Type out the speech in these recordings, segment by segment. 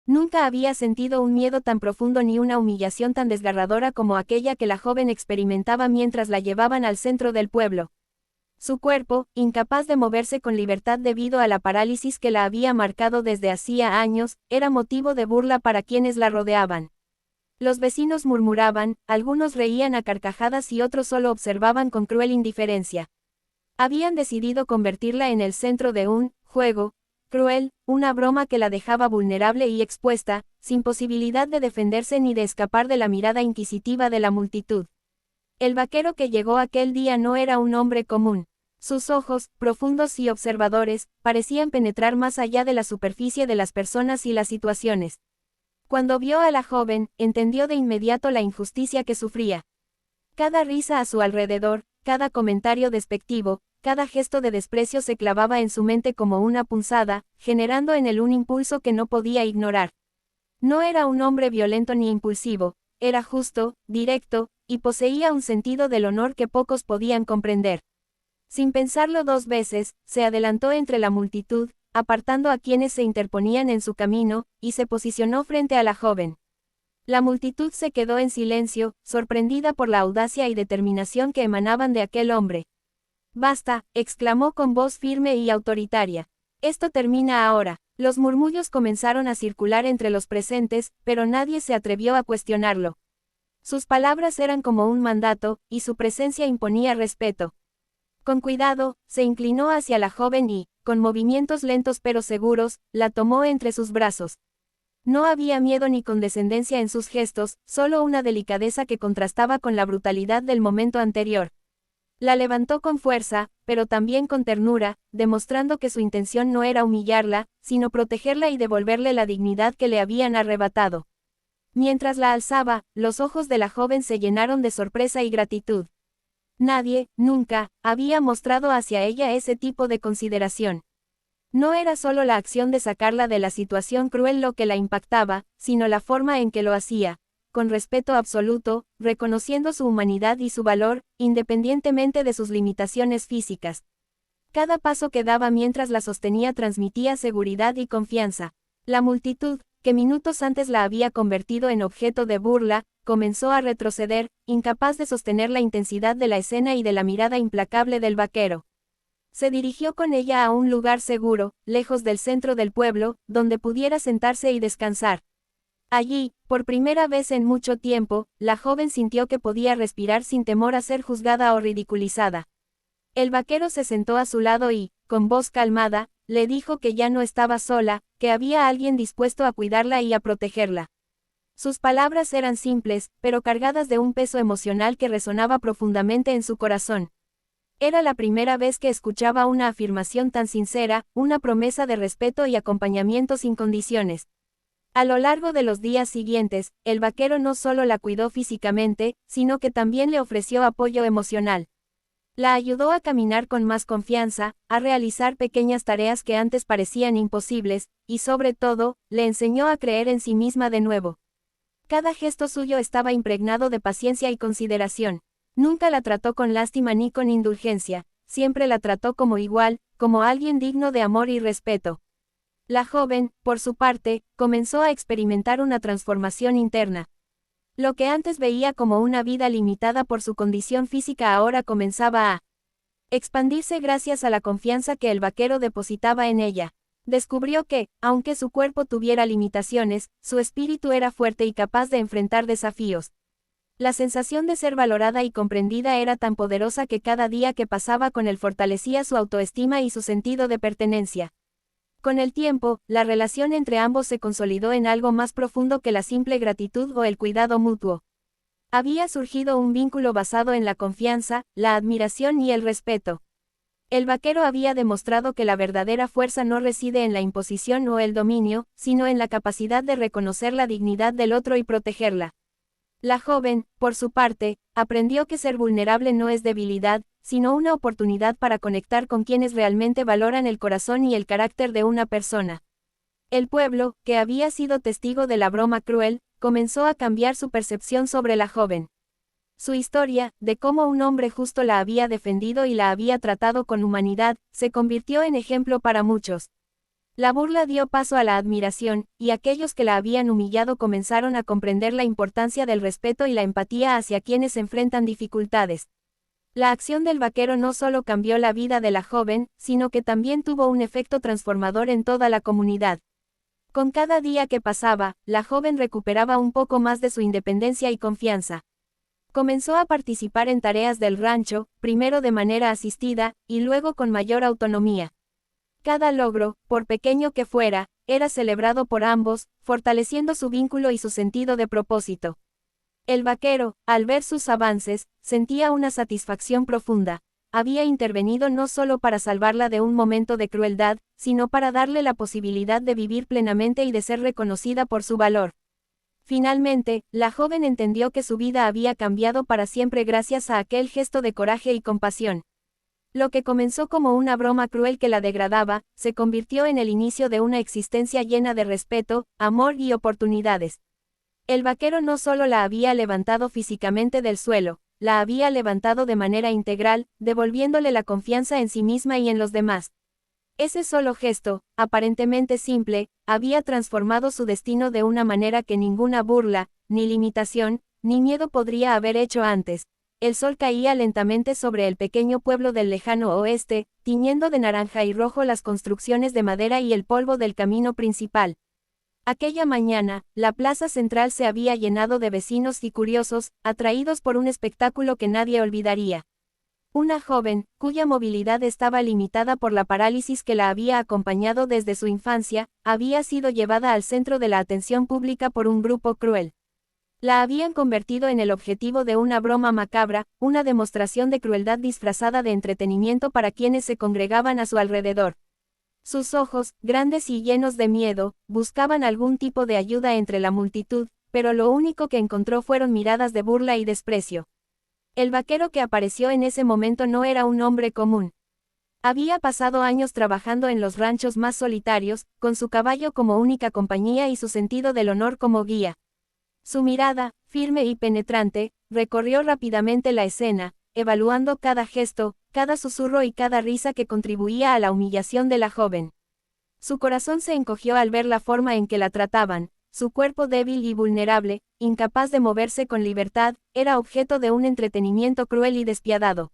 Nunca había sentido un miedo tan profundo ni una humillación tan desgarradora como aquella que la joven experimentaba mientras la llevaban al centro del pueblo. Su cuerpo, incapaz de moverse con libertad debido a la parálisis que la había marcado desde hacía años, era motivo de burla para quienes la rodeaban. Los vecinos murmuraban, algunos reían a carcajadas y otros solo observaban con cruel indiferencia. Habían decidido convertirla en el centro de un juego cruel, una broma que la dejaba vulnerable y expuesta, sin posibilidad de defenderse ni de escapar de la mirada inquisitiva de la multitud. El vaquero que llegó aquel día no era un hombre común. Sus ojos, profundos y observadores, parecían penetrar más allá de la superficie de las personas y las situaciones. Cuando vio a la joven, entendió de inmediato la injusticia que sufría. Cada risa a su alrededor, cada comentario despectivo, cada gesto de desprecio se clavaba en su mente como una punzada, generando en él un impulso que no podía ignorar. No era un hombre violento ni impulsivo, era justo, directo, y poseía un sentido del honor que pocos podían comprender. Sin pensarlo dos veces, se adelantó entre la multitud, apartando a quienes se interponían en su camino, y se posicionó frente a la joven. La multitud se quedó en silencio, sorprendida por la audacia y determinación que emanaban de aquel hombre. «Basta», exclamó con voz firme y autoritaria. «Esto termina ahora». Los murmullos comenzaron a circular entre los presentes, pero nadie se atrevió a cuestionarlo. Sus palabras eran como un mandato, y su presencia imponía respeto. Con cuidado, se inclinó hacia la joven y, con movimientos lentos pero seguros, la tomó entre sus brazos. No había miedo ni condescendencia en sus gestos, solo una delicadeza que contrastaba con la brutalidad del momento anterior. La levantó con fuerza, pero también con ternura, demostrando que su intención no era humillarla, sino protegerla y devolverle la dignidad que le habían arrebatado. Mientras la alzaba, los ojos de la joven se llenaron de sorpresa y gratitud. Nadie, nunca, había mostrado hacia ella ese tipo de consideración. No era solo la acción de sacarla de la situación cruel lo que la impactaba, sino la forma en que lo hacía, con respeto absoluto, reconociendo su humanidad y su valor, independientemente de sus limitaciones físicas. Cada paso que daba mientras la sostenía transmitía seguridad y confianza. La multitud, que minutos antes la había convertido en objeto de burla, comenzó a retroceder, incapaz de sostener la intensidad de la escena y de la mirada implacable del vaquero. Se dirigió con ella a un lugar seguro, lejos del centro del pueblo, donde pudiera sentarse y descansar. Allí, por primera vez en mucho tiempo, la joven sintió que podía respirar sin temor a ser juzgada o ridiculizada. El vaquero se sentó a su lado y, con voz calmada, le dijo que ya no estaba sola, que había alguien dispuesto a cuidarla y a protegerla. Sus palabras eran simples, pero cargadas de un peso emocional que resonaba profundamente en su corazón. Era la primera vez que escuchaba una afirmación tan sincera, una promesa de respeto y acompañamiento sin condiciones. A lo largo de los días siguientes, el vaquero no solo la cuidó físicamente, sino que también le ofreció apoyo emocional. La ayudó a caminar con más confianza, a realizar pequeñas tareas que antes parecían imposibles, y sobre todo, le enseñó a creer en sí misma de nuevo. Cada gesto suyo estaba impregnado de paciencia y consideración. Nunca la trató con lástima ni con indulgencia, siempre la trató como igual, como alguien digno de amor y respeto. La joven, por su parte, comenzó a experimentar una transformación interna. Lo que antes veía como una vida limitada por su condición física ahora comenzaba a expandirse gracias a la confianza que el vaquero depositaba en ella. Descubrió que, aunque su cuerpo tuviera limitaciones, su espíritu era fuerte y capaz de enfrentar desafíos. La sensación de ser valorada y comprendida era tan poderosa que cada día que pasaba con él fortalecía su autoestima y su sentido de pertenencia. Con el tiempo, la relación entre ambos se consolidó en algo más profundo que la simple gratitud o el cuidado mutuo. Había surgido un vínculo basado en la confianza, la admiración y el respeto. El vaquero había demostrado que la verdadera fuerza no reside en la imposición o el dominio, sino en la capacidad de reconocer la dignidad del otro y protegerla. La joven, por su parte, aprendió que ser vulnerable no es debilidad, sino una oportunidad para conectar con quienes realmente valoran el corazón y el carácter de una persona. El pueblo, que había sido testigo de la broma cruel, comenzó a cambiar su percepción sobre la joven. Su historia, de cómo un hombre justo la había defendido y la había tratado con humanidad, se convirtió en ejemplo para muchos. La burla dio paso a la admiración, y aquellos que la habían humillado comenzaron a comprender la importancia del respeto y la empatía hacia quienes enfrentan dificultades. La acción del vaquero no solo cambió la vida de la joven, sino que también tuvo un efecto transformador en toda la comunidad. Con cada día que pasaba, la joven recuperaba un poco más de su independencia y confianza. Comenzó a participar en tareas del rancho, primero de manera asistida, y luego con mayor autonomía. Cada logro, por pequeño que fuera, era celebrado por ambos, fortaleciendo su vínculo y su sentido de propósito. El vaquero, al ver sus avances, sentía una satisfacción profunda. Había intervenido no solo para salvarla de un momento de crueldad, sino para darle la posibilidad de vivir plenamente y de ser reconocida por su valor. Finalmente, la joven entendió que su vida había cambiado para siempre gracias a aquel gesto de coraje y compasión. Lo que comenzó como una broma cruel que la degradaba, se convirtió en el inicio de una existencia llena de respeto, amor y oportunidades. El vaquero no solo la había levantado físicamente del suelo, la había levantado de manera integral, devolviéndole la confianza en sí misma y en los demás. Ese solo gesto, aparentemente simple, había transformado su destino de una manera que ninguna burla, ni limitación, ni miedo podría haber hecho antes. El sol caía lentamente sobre el pequeño pueblo del lejano oeste, tiñendo de naranja y rojo las construcciones de madera y el polvo del camino principal. Aquella mañana, la plaza central se había llenado de vecinos y curiosos, atraídos por un espectáculo que nadie olvidaría. Una joven, cuya movilidad estaba limitada por la parálisis que la había acompañado desde su infancia, había sido llevada al centro de la atención pública por un grupo cruel. La habían convertido en el objetivo de una broma macabra, una demostración de crueldad disfrazada de entretenimiento para quienes se congregaban a su alrededor. Sus ojos, grandes y llenos de miedo, buscaban algún tipo de ayuda entre la multitud, pero lo único que encontró fueron miradas de burla y desprecio. El vaquero que apareció en ese momento no era un hombre común. Había pasado años trabajando en los ranchos más solitarios, con su caballo como única compañía y su sentido del honor como guía. Su mirada, firme y penetrante, recorrió rápidamente la escena, evaluando cada gesto, cada susurro y cada risa que contribuía a la humillación de la joven. Su corazón se encogió al ver la forma en que la trataban, su cuerpo débil y vulnerable, incapaz de moverse con libertad, era objeto de un entretenimiento cruel y despiadado.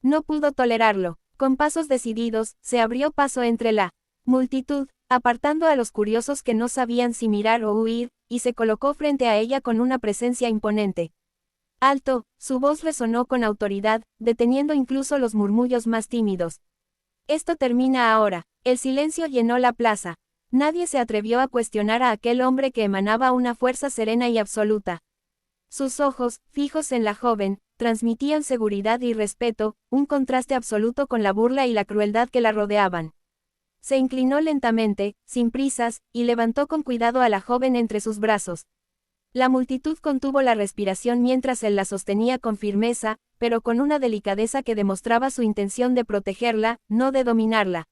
No pudo tolerarlo. Con pasos decididos, se abrió paso entre la multitud, apartando a los curiosos que no sabían si mirar o huir, y se colocó frente a ella con una presencia imponente. Alto, su voz resonó con autoridad, deteniendo incluso los murmullos más tímidos. Esto termina ahora. El silencio llenó la plaza. Nadie se atrevió a cuestionar a aquel hombre que emanaba una fuerza serena y absoluta. Sus ojos, fijos en la joven, transmitían seguridad y respeto, un contraste absoluto con la burla y la crueldad que la rodeaban. Se inclinó lentamente, sin prisas, y levantó con cuidado a la joven entre sus brazos. La multitud contuvo la respiración mientras él la sostenía con firmeza, pero con una delicadeza que demostraba su intención de protegerla, no de dominarla.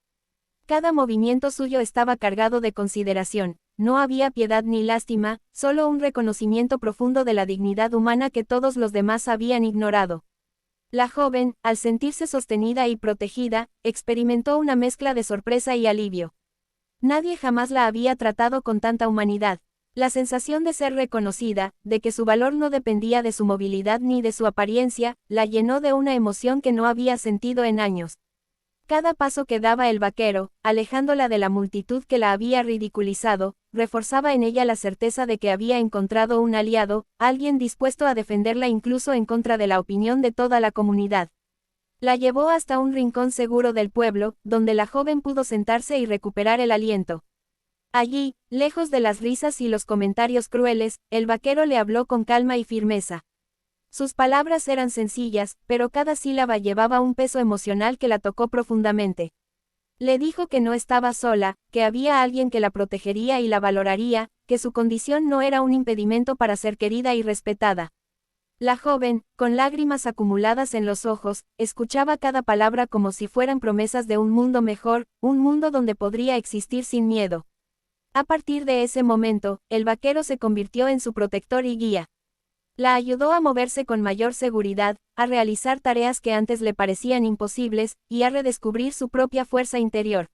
Cada movimiento suyo estaba cargado de consideración, no había piedad ni lástima, solo un reconocimiento profundo de la dignidad humana que todos los demás habían ignorado. La joven, al sentirse sostenida y protegida, experimentó una mezcla de sorpresa y alivio. Nadie jamás la había tratado con tanta humanidad. La sensación de ser reconocida, de que su valor no dependía de su movilidad ni de su apariencia, la llenó de una emoción que no había sentido en años. Cada paso que daba el vaquero, alejándola de la multitud que la había ridiculizado, reforzaba en ella la certeza de que había encontrado un aliado, alguien dispuesto a defenderla incluso en contra de la opinión de toda la comunidad. La llevó hasta un rincón seguro del pueblo, donde la joven pudo sentarse y recuperar el aliento. Allí, lejos de las risas y los comentarios crueles, el vaquero le habló con calma y firmeza. Sus palabras eran sencillas, pero cada sílaba llevaba un peso emocional que la tocó profundamente. Le dijo que no estaba sola, que había alguien que la protegería y la valoraría, que su condición no era un impedimento para ser querida y respetada. La joven, con lágrimas acumuladas en los ojos, escuchaba cada palabra como si fueran promesas de un mundo mejor, un mundo donde podría existir sin miedo. A partir de ese momento, el vaquero se convirtió en su protector y guía. La ayudó a moverse con mayor seguridad, a realizar tareas que antes le parecían imposibles, y a redescubrir su propia fuerza interior.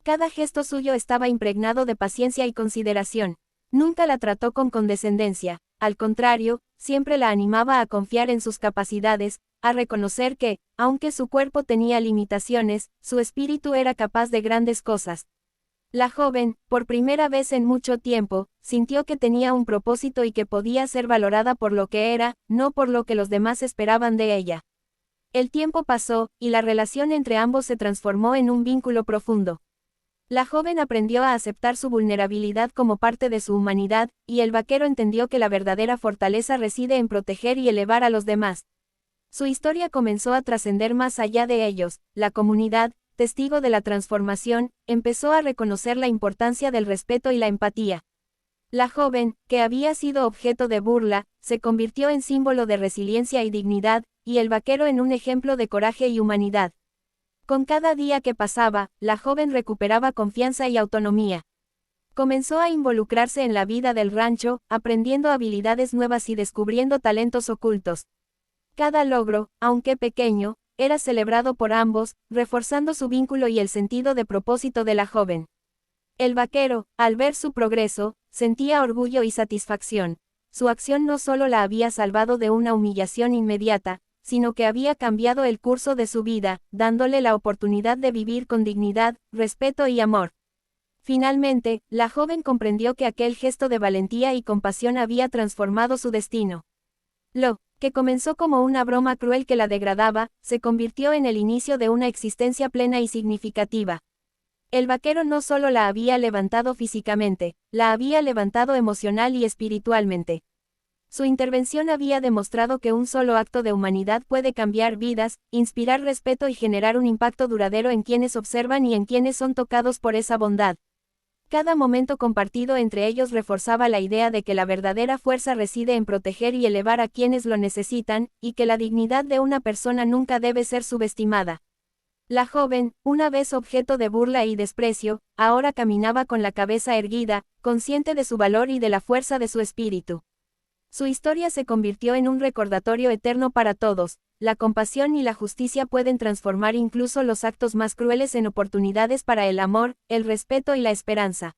Cada gesto suyo estaba impregnado de paciencia y consideración. Nunca la trató con condescendencia, al contrario, siempre la animaba a confiar en sus capacidades, a reconocer que, aunque su cuerpo tenía limitaciones, su espíritu era capaz de grandes cosas. La joven, por primera vez en mucho tiempo, sintió que tenía un propósito y que podía ser valorada por lo que era, no por lo que los demás esperaban de ella. El tiempo pasó, y la relación entre ambos se transformó en un vínculo profundo. La joven aprendió a aceptar su vulnerabilidad como parte de su humanidad, y el vaquero entendió que la verdadera fortaleza reside en proteger y elevar a los demás. Su historia comenzó a trascender más allá de ellos. La comunidad, testigo de la transformación, empezó a reconocer la importancia del respeto y la empatía. La joven, que había sido objeto de burla, se convirtió en símbolo de resiliencia y dignidad, y el vaquero en un ejemplo de coraje y humanidad. Con cada día que pasaba, la joven recuperaba confianza y autonomía. Comenzó a involucrarse en la vida del rancho, aprendiendo habilidades nuevas y descubriendo talentos ocultos. Cada logro, aunque pequeño, era celebrado por ambos, reforzando su vínculo y el sentido de propósito de la joven. El vaquero, al ver su progreso, sentía orgullo y satisfacción. Su acción no solo la había salvado de una humillación inmediata, sino que había cambiado el curso de su vida, dándole la oportunidad de vivir con dignidad, respeto y amor. Finalmente, la joven comprendió que aquel gesto de valentía y compasión había transformado su destino. Lo que comenzó como una broma cruel que la degradaba, se convirtió en el inicio de una existencia plena y significativa. El vaquero no solo la había levantado físicamente, la había levantado emocional y espiritualmente. Su intervención había demostrado que un solo acto de humanidad puede cambiar vidas, inspirar respeto y generar un impacto duradero en quienes observan y en quienes son tocados por esa bondad. Cada momento compartido entre ellos reforzaba la idea de que la verdadera fuerza reside en proteger y elevar a quienes lo necesitan, y que la dignidad de una persona nunca debe ser subestimada. La joven, una vez objeto de burla y desprecio, ahora caminaba con la cabeza erguida, consciente de su valor y de la fuerza de su espíritu. Su historia se convirtió en un recordatorio eterno para todos. La compasión y la justicia pueden transformar incluso los actos más crueles en oportunidades para el amor, el respeto y la esperanza.